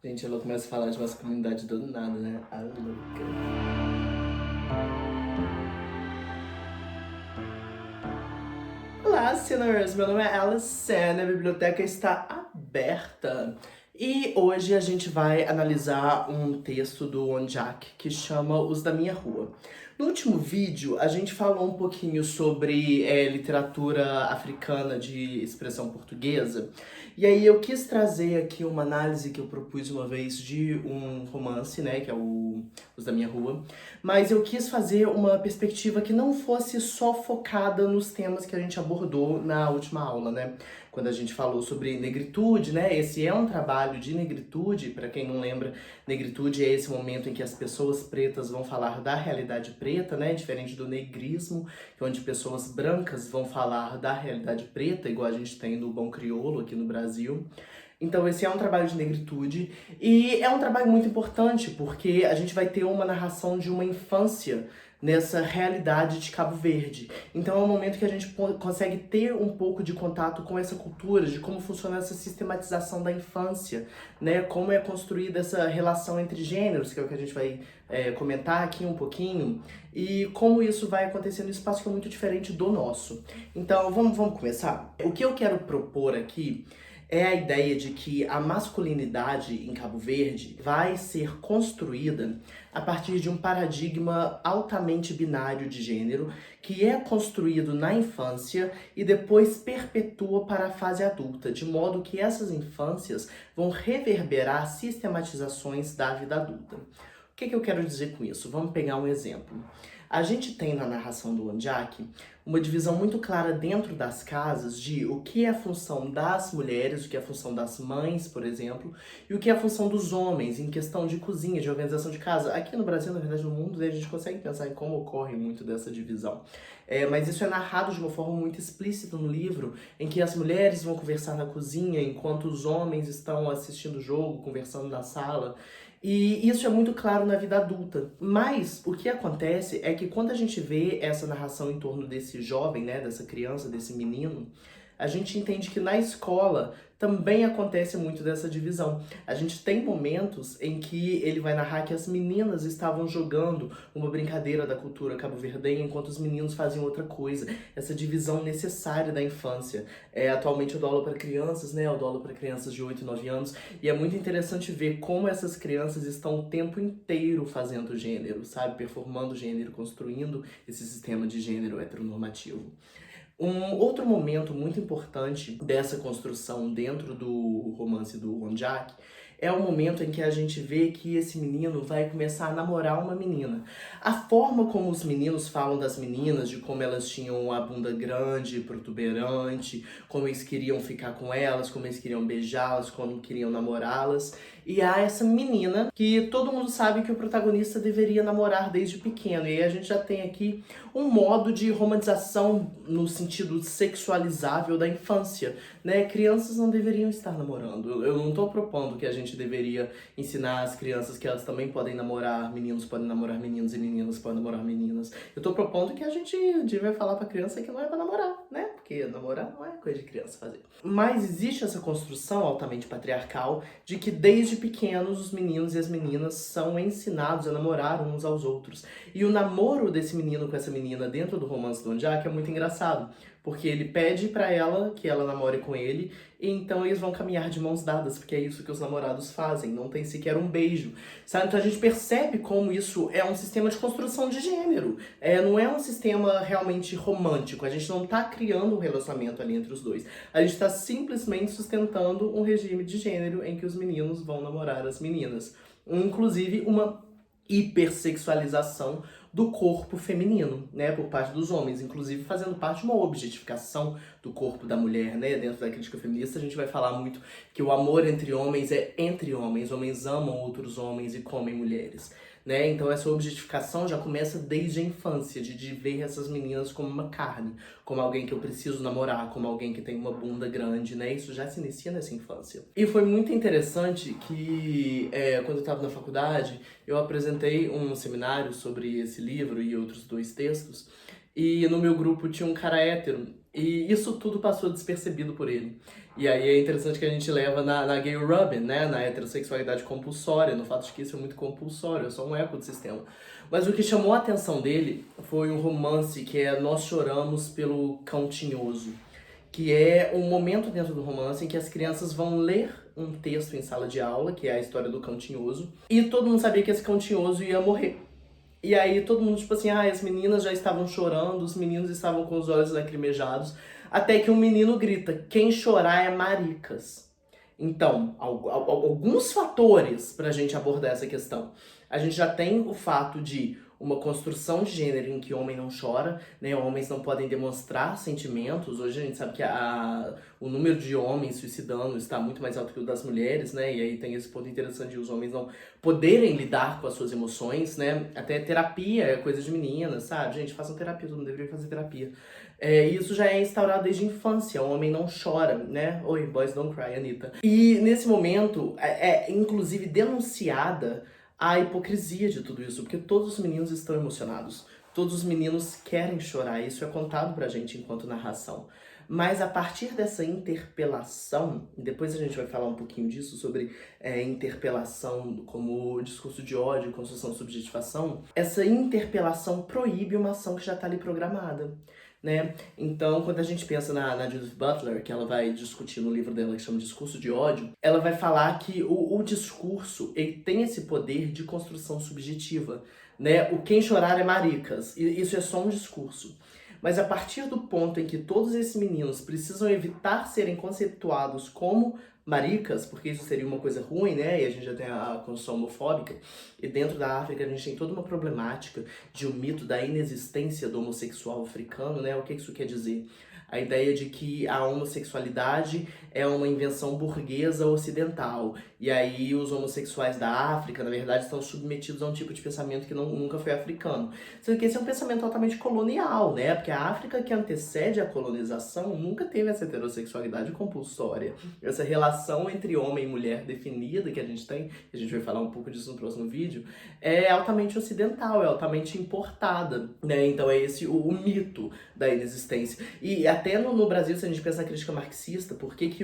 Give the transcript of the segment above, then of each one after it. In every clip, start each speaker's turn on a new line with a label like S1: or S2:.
S1: Gente, ela começa a falar de masculinidade do nada, né? A louca. Olá, Sinners! Meu nome é Alison, a biblioteca está aberta. E hoje a gente vai analisar um texto do Wonjak que chama Os da Minha Rua. No último vídeo, a gente falou um pouquinho sobre literatura africana de expressão portuguesa. E aí eu quis trazer aqui uma análise que eu propus uma vez de um romance, né, que é o Os da Minha Rua. Mas eu quis fazer uma perspectiva que não fosse só focada nos temas que a gente abordou na última aula, né? Quando a gente falou sobre negritude, né? Esse é um trabalho de negritude, para quem não lembra, negritude é esse momento em que as pessoas pretas vão falar da realidade preta, né? Diferente do negrismo, que é onde pessoas brancas vão falar da realidade preta, igual a gente tem no Bom Crioulo aqui no Brasil. Então esse é um trabalho de negritude e é um trabalho muito importante porque a gente vai ter uma narração de uma infância nessa realidade de Cabo Verde. Então é um momento que a gente consegue ter um pouco de contato com essa cultura, de como funciona essa sistematização da infância, né? Como é construída essa relação entre gêneros, que é o que a gente vai comentar aqui um pouquinho, e como isso vai acontecer no espaço que é muito diferente do nosso. Então vamos começar? O que eu quero propor aqui é a ideia de que a masculinidade em Cabo Verde vai ser construída a partir de um paradigma altamente binário de gênero, que é construído na infância e depois perpetua para a fase adulta, de modo que essas infâncias vão reverberar sistematizações da vida adulta. O que eu quero dizer com isso? Vamos pegar um exemplo. A gente tem na narração do Wonjak uma divisão muito clara dentro das casas de o que é a função das mulheres, o que é a função das mães, por exemplo, e o que é a função dos homens em questão de cozinha, de organização de casa. Aqui no Brasil, na verdade, no mundo, a gente consegue pensar em como ocorre muito dessa divisão. Mas isso é narrado de uma forma muito explícita no livro, em que as mulheres vão conversar na cozinha enquanto os homens estão assistindo o jogo, conversando na sala. E isso é muito claro na vida adulta. Mas o que acontece é que quando a gente vê essa narração em torno desse jovem, né, dessa criança, desse menino, a gente entende que na escola também acontece muito dessa divisão. A gente tem momentos em que ele vai narrar que as meninas estavam jogando uma brincadeira da cultura cabo-verdenha enquanto os meninos faziam outra coisa. Essa divisão necessária da infância. Atualmente eu dou aula para crianças, né? Eu dou aula para crianças de 8 e 9 anos e é muito interessante ver como essas crianças estão o tempo inteiro fazendo gênero, sabe? Performando gênero, construindo esse sistema de gênero heteronormativo. Um outro momento muito importante dessa construção dentro do romance do Wonjak é o momento em que a gente vê que esse menino vai começar a namorar uma menina. A forma como os meninos falam das meninas, de como elas tinham a bunda grande, protuberante, como eles queriam ficar com elas, como eles queriam beijá-las, como queriam namorá-las. E há essa menina que todo mundo sabe que o protagonista deveria namorar desde pequeno. E aí a gente já tem aqui um modo de romantização no sentido sexualizável da infância, né? Crianças não deveriam estar namorando. Eu não tô propondo que a gente deveria ensinar as crianças que elas também podem namorar, meninos podem namorar meninos e meninas podem namorar meninas. Eu tô propondo que a gente devia falar pra criança que não é pra namorar, né? Porque namorar não é coisa de criança fazer. Mas existe essa construção altamente patriarcal de que desde pequenos os meninos e as meninas são ensinados a namorar uns aos outros. E o namoro desse menino com essa menina dentro do romance do Wonjak é muito engraçado, porque ele pede pra ela que ela namore com ele, e então eles vão caminhar de mãos dadas, porque é isso que os namorados fazem, não tem sequer um beijo, sabe? Então a gente percebe como isso é um sistema de construção de gênero, não é um sistema realmente romântico, a gente não tá criando um relacionamento ali entre os dois, a gente tá simplesmente sustentando um regime de gênero em que os meninos vão namorar as meninas, inclusive uma hipersexualização do corpo feminino, né, por parte dos homens, inclusive fazendo parte de uma objetificação do corpo da mulher, né, dentro da crítica feminista a gente vai falar muito que o amor entre homens é entre homens amam outros homens e comem mulheres, né, então essa objetificação já começa desde a infância, de ver essas meninas como uma carne, como alguém que eu preciso namorar, como alguém que tem uma bunda grande, né, isso já se inicia nessa infância. E foi muito interessante que, quando eu estava na faculdade, eu apresentei um seminário sobre esse livro e outros dois textos, e no meu grupo tinha um cara hétero, e isso tudo passou despercebido por ele. E aí é interessante que a gente leva na gay rubbing, né? Na heterossexualidade compulsória, no fato de que isso é muito compulsório, é só um eco do sistema. Mas o que chamou a atenção dele foi um romance que é Nós Choramos pelo Cão Tinhoso, que é um momento dentro do romance em que as crianças vão ler um texto em sala de aula, que é a história do Cão Tinhoso, e todo mundo sabia que esse Cão Tinhoso ia morrer. E aí todo mundo, tipo assim, as meninas já estavam chorando, os meninos estavam com os olhos lacrimejados, até que um menino grita, quem chorar é maricas. Então, alguns fatores pra gente abordar essa questão. A gente já tem o fato de uma construção de gênero em que o homem não chora, né? Homens não podem demonstrar sentimentos. Hoje a gente sabe que o número de homens suicidando está muito mais alto que o das mulheres, né? E aí tem esse ponto interessante de os homens não poderem lidar com as suas emoções, né? Até terapia é coisa de meninas, sabe? Gente, façam terapia, todo mundo deveria fazer terapia. Isso já é instaurado desde a infância, o homem não chora, né? Oi, boys don't cry, Anitta. E nesse momento é inclusive denunciada a hipocrisia de tudo isso, porque todos os meninos estão emocionados. Todos os meninos querem chorar, isso é contado pra gente enquanto narração. Mas a partir dessa interpelação, e depois a gente vai falar um pouquinho disso, sobre interpelação como discurso de ódio, construção, subjetivação, essa interpelação proíbe uma ação que já está ali programada. Né? Então, quando a gente pensa na Judith Butler, que ela vai discutir no livro dela que chama Discurso de Ódio, ela vai falar que o discurso ele tem esse poder de construção subjetiva. Né? O quem chorar é maricas. E isso é só um discurso. Mas a partir do ponto em que todos esses meninos precisam evitar serem conceituados como maricas, porque isso seria uma coisa ruim, né? E a gente já tem a construção homofóbica. E dentro da África a gente tem toda uma problemática de um mito da inexistência do homossexual africano, né? O que isso quer dizer? A ideia de que a homossexualidade é uma invenção burguesa ocidental. E aí os homossexuais da África, na verdade, estão submetidos a um tipo de pensamento que nunca foi africano. Sendo que esse é um pensamento altamente colonial, né? Porque a África que antecede a colonização nunca teve essa heterossexualidade compulsória. Essa relação entre homem e mulher definida que a gente tem, a gente vai falar um pouco disso no próximo vídeo, é altamente ocidental, é altamente importada, né? Então é esse o mito da inexistência. E até no Brasil, se a gente pensa na crítica marxista, por que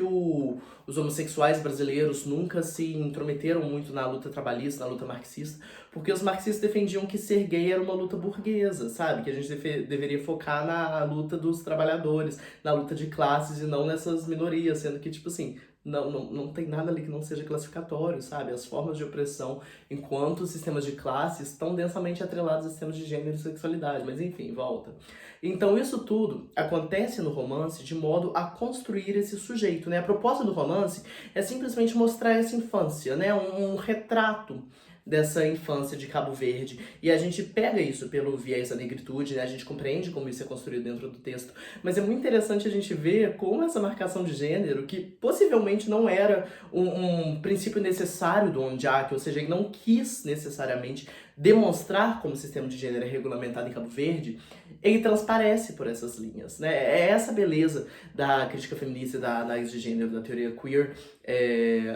S1: os homossexuais brasileiros nunca se intrometeram muito na luta trabalhista, na luta marxista? Porque os marxistas defendiam que ser gay era uma luta burguesa, sabe? Que a gente deveria focar na luta dos trabalhadores, na luta de classes e não nessas minorias, sendo que, tipo assim, não tem nada ali que não seja classificatório, sabe? As formas de opressão, enquanto os sistemas de classe estão densamente atrelados a sistemas de gênero e sexualidade. Mas enfim, volta. Então isso tudo acontece no romance de modo a construir esse sujeito, né? A proposta do romance é simplesmente mostrar essa infância, né? Um retrato dessa infância de Cabo Verde. E a gente pega isso pelo viés da negritude, né? A gente compreende como isso é construído dentro do texto. Mas é muito interessante a gente ver como essa marcação de gênero, que possivelmente não era um princípio necessário do Ondiak, ou seja, ele não quis necessariamente demonstrar como o sistema de gênero é regulamentado em Cabo Verde, ele transparece por essas linhas, né? É essa beleza da crítica feminista, da análise de gênero, da teoria queer,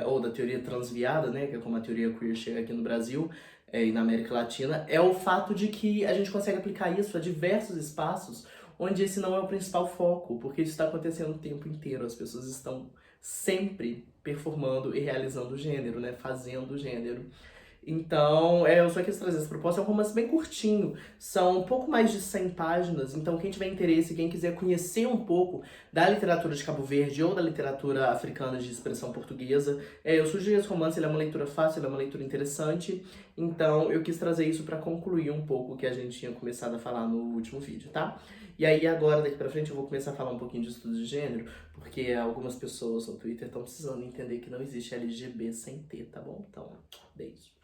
S1: ou da teoria transviada, né? Que é como a teoria queer chega aqui no Brasil e na América Latina, é o fato de que a gente consegue aplicar isso a diversos espaços onde esse não é o principal foco, porque isso está acontecendo o tempo inteiro, as pessoas estão sempre performando e realizando o gênero, né? Fazendo o gênero. Então, eu só quis trazer essa proposta. É um romance bem curtinho, são um pouco mais de 100 páginas, então quem tiver interesse, quem quiser conhecer um pouco da literatura de Cabo Verde ou da literatura africana de expressão portuguesa, eu sugiro esse romance, ele é uma leitura fácil, ele é uma leitura interessante, então eu quis trazer isso para concluir um pouco o que a gente tinha começado a falar no último vídeo, tá? E aí agora, daqui pra frente, eu vou começar a falar um pouquinho de estudo de gênero, porque algumas pessoas no Twitter estão precisando entender que não existe LGB sem T, tá bom? Então, beijo.